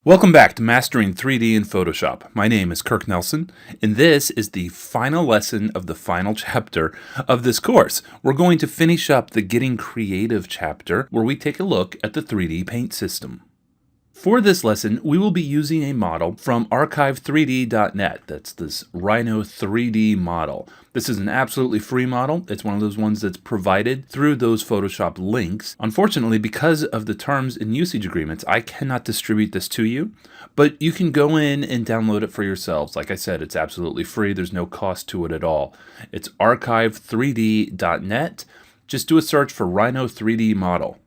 Welcome back to Mastering 3D in Photoshop. My name is Kirk Nelson, and this is the final lesson of the final chapter of this course. We're going to finish up the Getting Creative chapter, where we take a look at the 3D paint system. For this lesson, we will be using a model from archive3d.net. That's this Rhino 3D model. This is an absolutely free model. It's one of those ones that's provided through those Photoshop links. Unfortunately, because of the terms and usage agreements, I cannot distribute this to you, but you can go in and download it for yourselves. Like I said, it's absolutely free. There's no cost to it at all. It's archive3d.net. Just do a search for Rhino 3D model.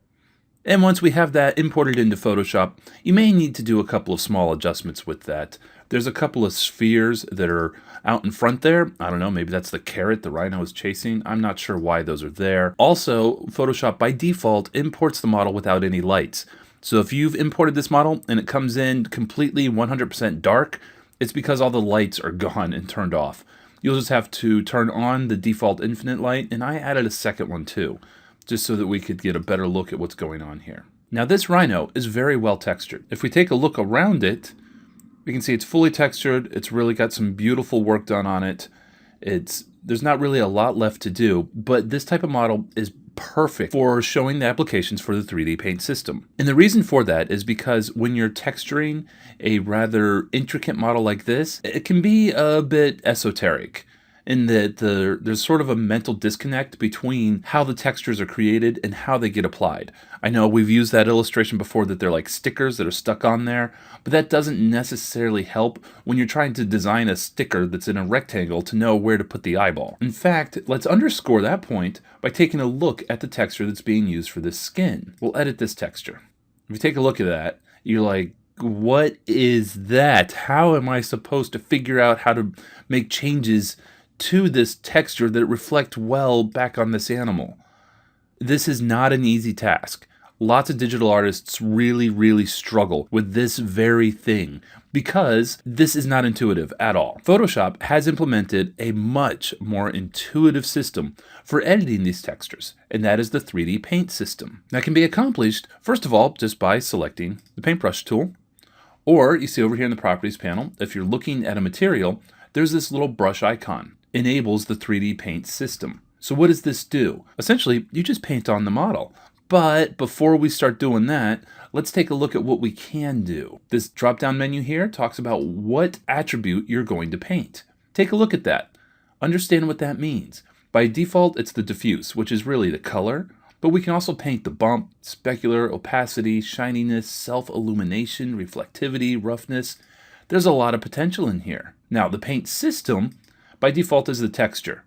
And once we have that imported into Photoshop, you may need to do a couple of small adjustments with that. There's a couple of spheres that are out in front there. I don't know, maybe that's the carrot the rhino is chasing. I'm not sure why those are there. Also, Photoshop by default imports the model without any lights. So if you've imported this model and it comes in completely 100% dark, it's because all the lights are gone and turned off. You'll just have to turn on the default infinite light, and I added a second one too, just so that we could get a better look at what's going on here. Now this rhino is very well textured. If we take a look around it, we can see it's fully textured. It's really got some beautiful work done on it. There's not really a lot left to do, but this type of model is perfect for showing the applications for the 3D paint system. And the reason for that is because when you're texturing a rather intricate model like this, it can be a bit esoteric, in that there's sort of a mental disconnect between how the textures are created and how they get applied. I know we've used that illustration before, that they're like stickers that are stuck on there, but that doesn't necessarily help when you're trying to design a sticker that's in a rectangle to know where to put the eyeball. In fact, let's underscore that point by taking a look at the texture that's being used for this skin. We'll edit this texture. If you take a look at that, you're like, what is that? How am I supposed to figure out how to make changes to this texture that reflect well back on this animal? This is not an easy task. Lots of digital artists really struggle with this very thing because this is not intuitive at all. Photoshop has implemented a much more intuitive system for editing these textures, and that is the 3D paint system. That can be accomplished, first of all, just by selecting the paintbrush tool, or you see over here in the properties panel, if you're looking at a material, there's this little brush icon. Enables the 3D paint system. So what does this do? Essentially, you just paint on the model. But before we start doing that, let's take a look at what we can do. This drop-down menu here talks about what attribute you're going to paint. Take a look at that. Understand what that means. By default, it's the diffuse, which is really the color, but we can also paint the bump, specular, opacity, shininess, self-illumination, reflectivity, roughness. There's a lot of potential in here. Now, the paint system by default is the texture.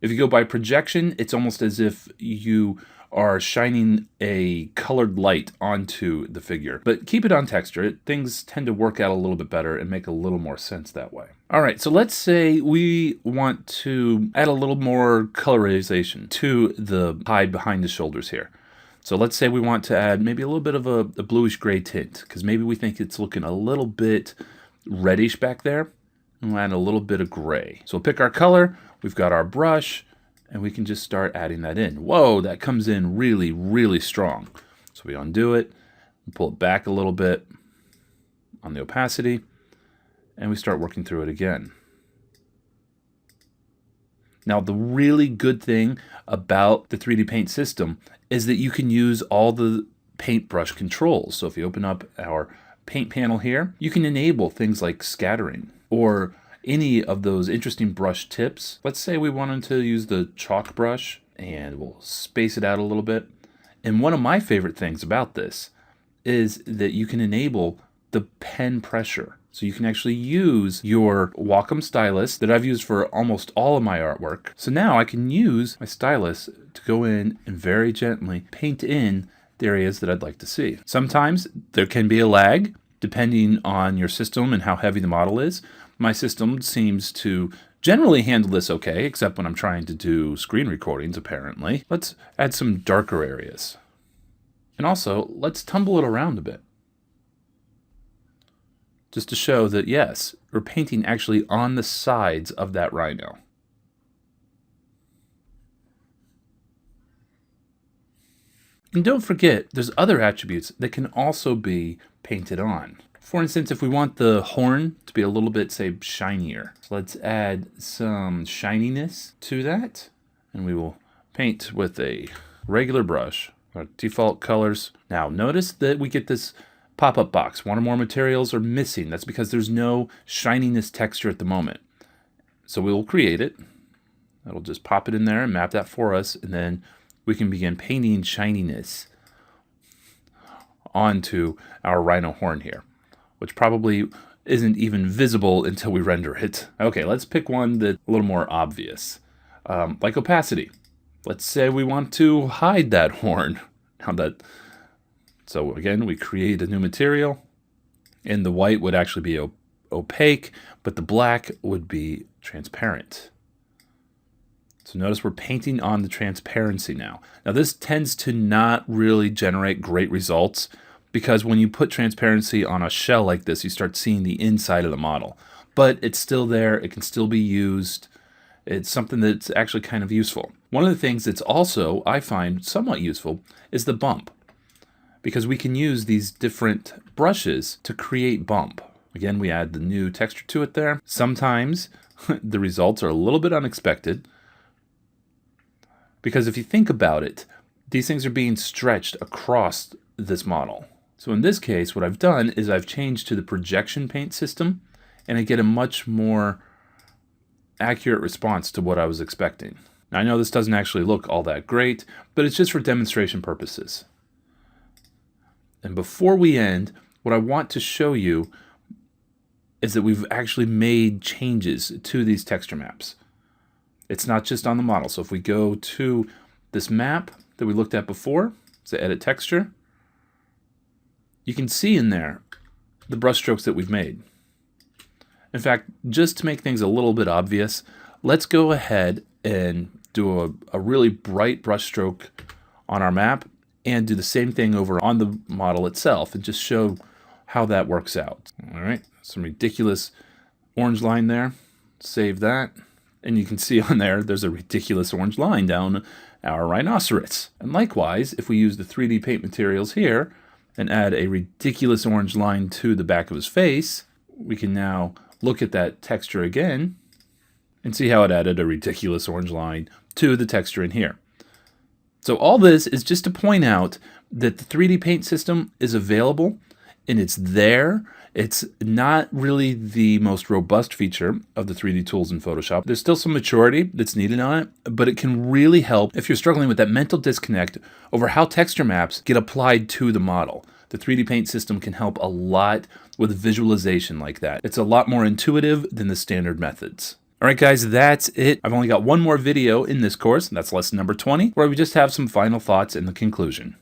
If you go by projection, it's almost as if you are shining a colored light onto the figure. But keep it on texture. Things tend to work out a little bit better and make a little more sense that way. All right, so let's say we want to add a little more colorization to the hide behind the shoulders here. So let's say we want to add maybe a little bit of a bluish gray tint, because maybe we think it's looking a little bit reddish back there. We'll add a little bit of gray. So we'll pick our color, we've got our brush, and we can just start adding that in. Whoa, that comes in really strong. So we undo it, pull it back a little bit on the opacity, and we start working through it again. Now, the really good thing about the 3D paint system is that you can use all the paintbrush controls. So if you open up our paint panel here, you can enable things like scattering or any of those interesting brush tips. Let's say we wanted to use the chalk brush, and we'll space it out a little bit. And one of my favorite things about this is that you can enable the pen pressure. So you can actually use your Wacom stylus that I've used for almost all of my artwork. So now I can use my stylus to go in and very gently paint in the areas that I'd like to see. Sometimes there can be a lag depending on your system and how heavy the model is. My system seems to generally handle this okay, except when I'm trying to do screen recordings, apparently. Let's add some darker areas. And also, let's tumble it around a bit, just to show that, yes, we're painting actually on the sides of that rhino. And don't forget, there's other attributes that can also be painted on. For instance, if we want the horn to be a little bit, say, shinier, so let's add some shininess to that, and we will paint with a regular brush, our default colors. Now notice that we get this pop-up box. One or more materials are missing. That's because there's no shininess texture at the moment. So we will create it. That'll just pop it in there and map that for us, and then we can begin painting shininess onto our rhino horn here, which probably isn't even visible until we render it. Okay, let's pick one that's a little more obvious, like opacity. Let's say we want to hide that horn. So again, we create a new material, and the white would actually be opaque, but the black would be transparent. So notice we're painting on the transparency now. Now this tends to not really generate great results, because when you put transparency on a shell like this, you start seeing the inside of the model. But it's still there, it can still be used. It's something that's actually kind of useful. One of the things that's also, I find, somewhat useful is the bump, because we can use these different brushes to create bump. Again, we add the new texture to it there. Sometimes the results are a little bit unexpected, because if you think about it, these things are being stretched across this model. So in this case, what I've done is I've changed to the projection paint system, and I get a much more accurate response to what I was expecting. Now I know this doesn't actually look all that great, but it's just for demonstration purposes. And before we end, what I want to show you is that we've actually made changes to these texture maps. It's not just on the model. So if we go to this map that we looked at before, so edit texture, you can see in there the brush strokes that we've made. In fact, just to make things a little bit obvious, let's go ahead and do a really bright brush stroke on our map and do the same thing over on the model itself and just show how that works out. All right, some ridiculous orange line there. Save that. And you can see on there's a ridiculous orange line down our rhinoceros. And likewise, if we use the 3D paint materials here and add a ridiculous orange line to the back of his face, we can now look at that texture again and see how it added a ridiculous orange line to the texture in here. So all this is just to point out that the 3D paint system is available and it's there. It's not really the most robust feature of the 3D tools in Photoshop. There's still some maturity that's needed on it, but it can really help if you're struggling with that mental disconnect over how texture maps get applied to the model. The 3D paint system can help a lot with visualization like that. It's a lot more intuitive than the standard methods. All right, guys, that's it. I've only got one more video in this course, and that's lesson number 20, where we just have some final thoughts in the conclusion.